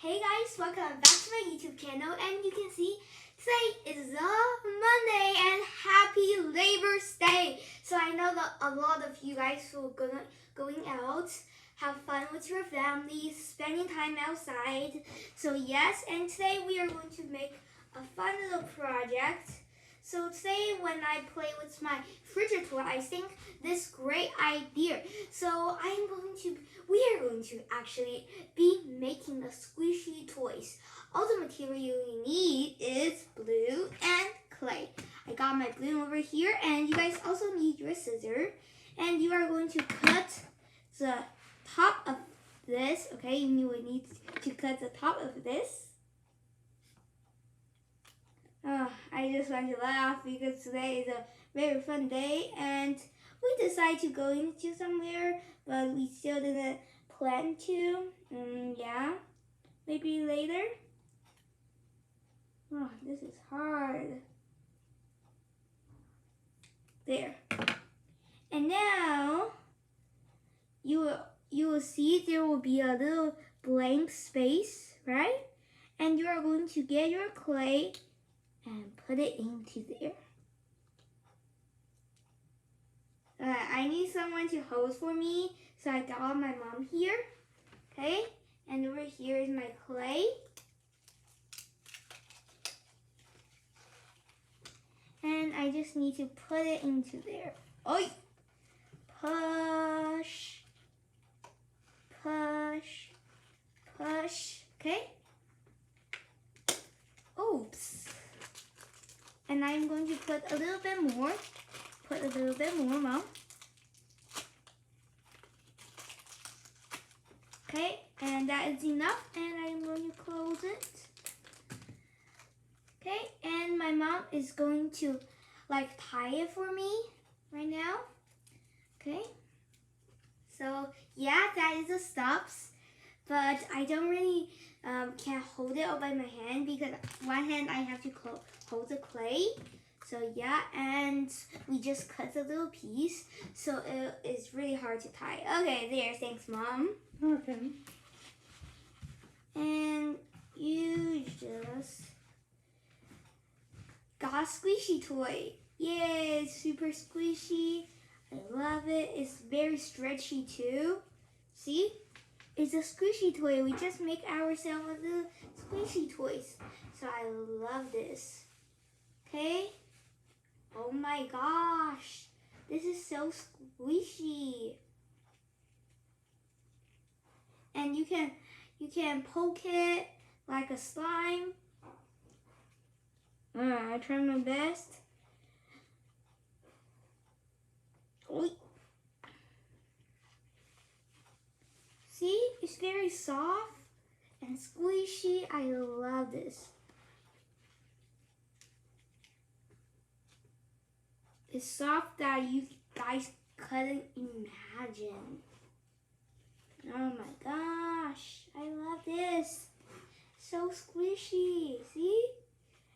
Hey guys, welcome back to my YouTube channel, and you can see today is Monday and happy Labor's Day. So I know that a lot of you guys will going out, have fun with your family, spending time outside. So yes, and today we are going to make a fun little project. So today when I play with my Fidget toy, I think this great idea. So we are going to actually be making the squishy toys. All the material you need is glue and clay. I got my glue over here, and you guys also need your scissors. And you are going to cut the top of this, okay? You will need to cut the top of this. Oh, I just want to laugh because today is a very fun day, and we decided to go into somewhere, but we still didn't plan to. Yeah, maybe later. Oh, this is hard. There. And now you will see there will be a little blank space, right? And you are going to get your clay and put it into there. I need someone to hold for me, so I got my mom here. Okay, and over here is my clay. And I just need to put it into there. Oi! Push, push, push. Okay? Oops. And I'm going to put a little bit more. Put a little bit more, Mom. Okay, and that is enough, and I'm going to close it. Okay, and my mom is going to tie it for me right now. Okay, so yeah, that is the stops, but I don't really can't hold it all by my hand because one hand I have to hold the clay. So yeah, and we just cut a little piece, so it is really hard to tie. Okay, there, thanks, Mom. Okay. And you just got a squishy toy. Yay, it's super squishy. I love it. It's very stretchy too. See? It's a squishy toy. We just make ourselves a little squishy toys. So I love this. Okay? Oh my gosh. This is so squishy. And you can poke it like a slime. I try my best. Oi. See, it's very soft and squishy. I love this. It's soft that you guys couldn't imagine. Oh my gosh, I love this. So squishy, see?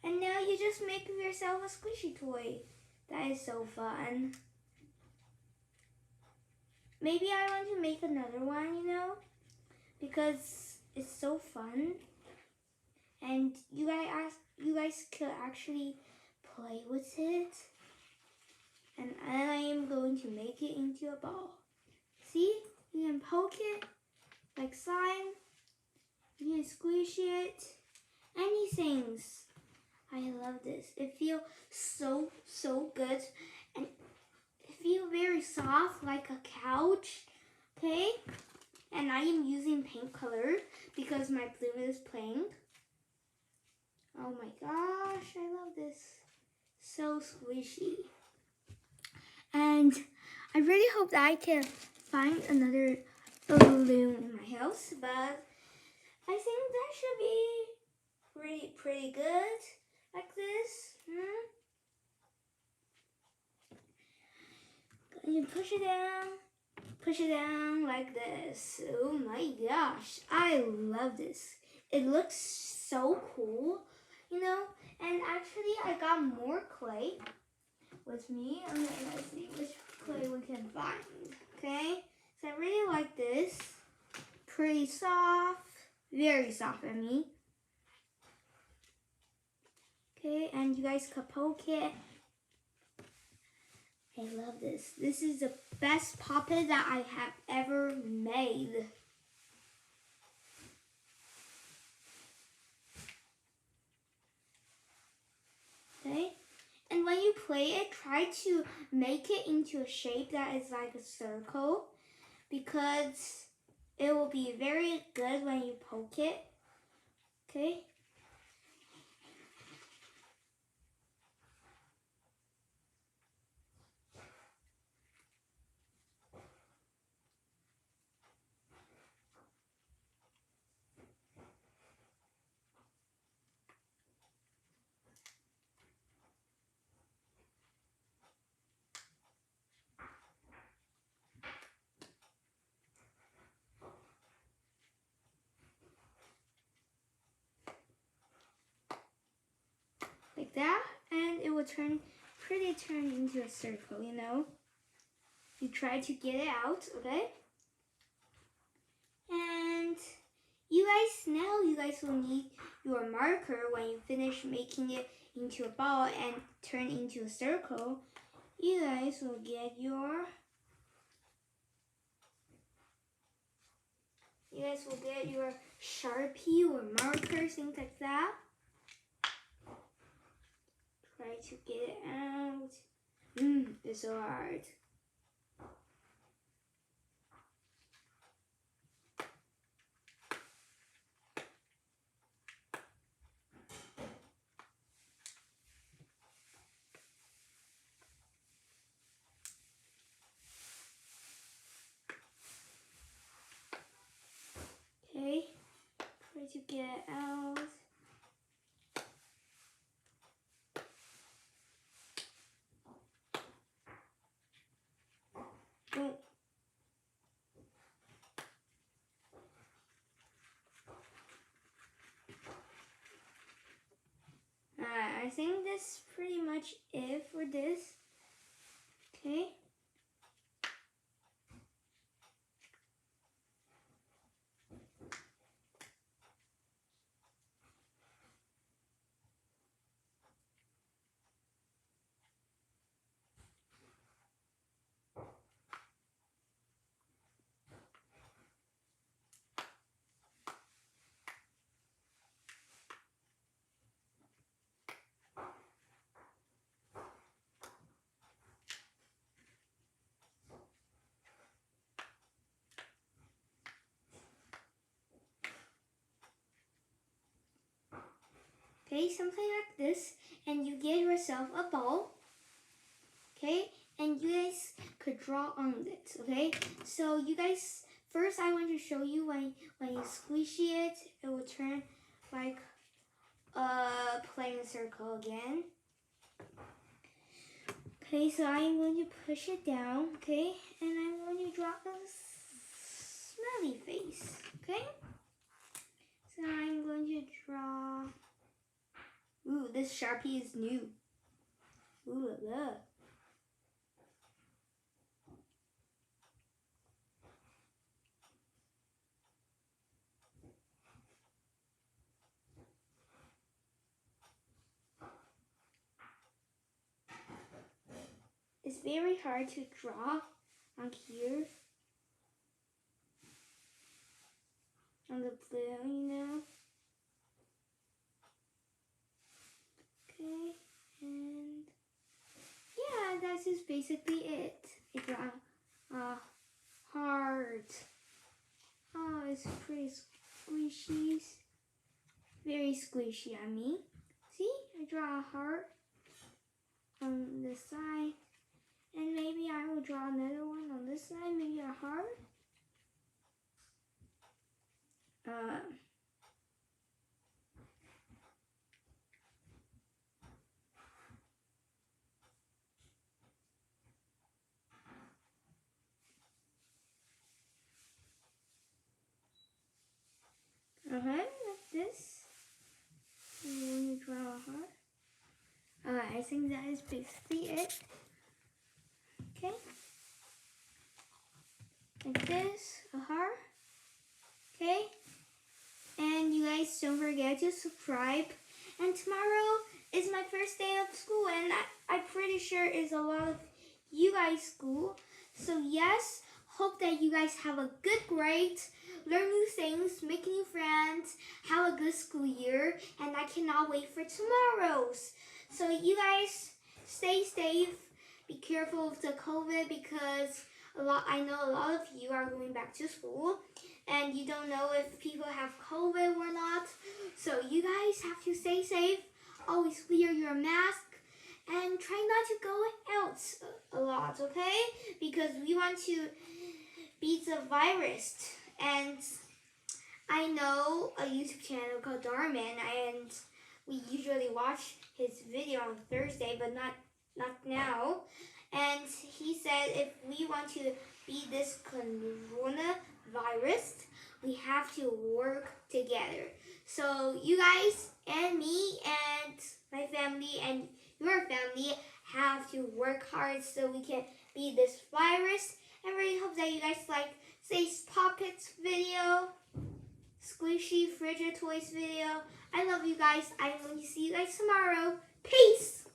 And now you just make yourself a squishy toy. That is so fun. Maybe I want to make another one, because it's so fun. And you guys could actually play with it. And I am going to make it into a ball. See? You can poke it like slime. You can squish it. Anything. I love this. It feels so good. And it feels very soft like a couch. Okay? And I am using pink color because my blue is pink. Oh my gosh, I love this. So squishy. And I really hope that I can find another balloon in my house, but I think that should be pretty good, like this. You push it down like this. Oh my gosh, I love this. It looks so cool, and actually I got more clay with me. Let's see which clay we can find. Okay, so I really like this. Pretty soft, Very soft, I mean. Okay, and you guys could poke it. I love this. This is the best puppet that I have ever made. Okay, and when you play it, try to make it into a shape that is like a circle, because it will be very good when you poke it. Okay. Like that, and it will turn into a circle, you know. You try to get it out, okay? And you guys will need your marker when you finish making it into a ball and turn into a circle. You guys will get your Sharpie or markers, things like that. Try to get it out. It's so hard. Okay, try to get it out. Oh. I think that's pretty much it for this. Okay. Okay, something like this, and you get yourself a ball. Okay, and you guys could draw on it. Okay, so you guys, first I want to show you when you squishy it, it will turn like a plane circle again. Okay, so I'm going to push it down. Okay, and I'm going to draw a smiley face. Okay, so I'm going to draw. Ooh, this Sharpie is new. Ooh la la. It's very hard to draw on here. On the blue, you know. Okay, and yeah, that's just basically it. I draw a heart. Oh, it's pretty squishy. Very squishy, I mean. See, I draw a heart on this side. And maybe I will draw another one on this side, maybe a heart. Like this. I'm going to draw a heart. I think that is basically it. Okay. Like this, a heart. Okay. And guys don't forget to subscribe. And tomorrow is my first day of school, and I'm pretty sure is a lot of you guys' school. So yes, hope that you guys have a good grade, learn new things, make new friends, have a good school year, and I cannot wait for tomorrow's. So you guys stay safe, be careful of the COVID because I know a lot of you are going back to school and you don't know if people have COVID or not. So you guys have to stay safe, always wear your mask, and try not to go out a lot, okay? Because we want to beat the virus. And I know a YouTube channel called Darman, and we usually watch his video on Thursday, but not now. And he said if we want to beat this coronavirus, we have to work together. So you guys and me and my family and your family have to work hard so we can beat this virus. I really hope that you guys like this Poppets video, Squishy Fidget Toys video. I love you guys. I'm going to see you guys tomorrow. Peace!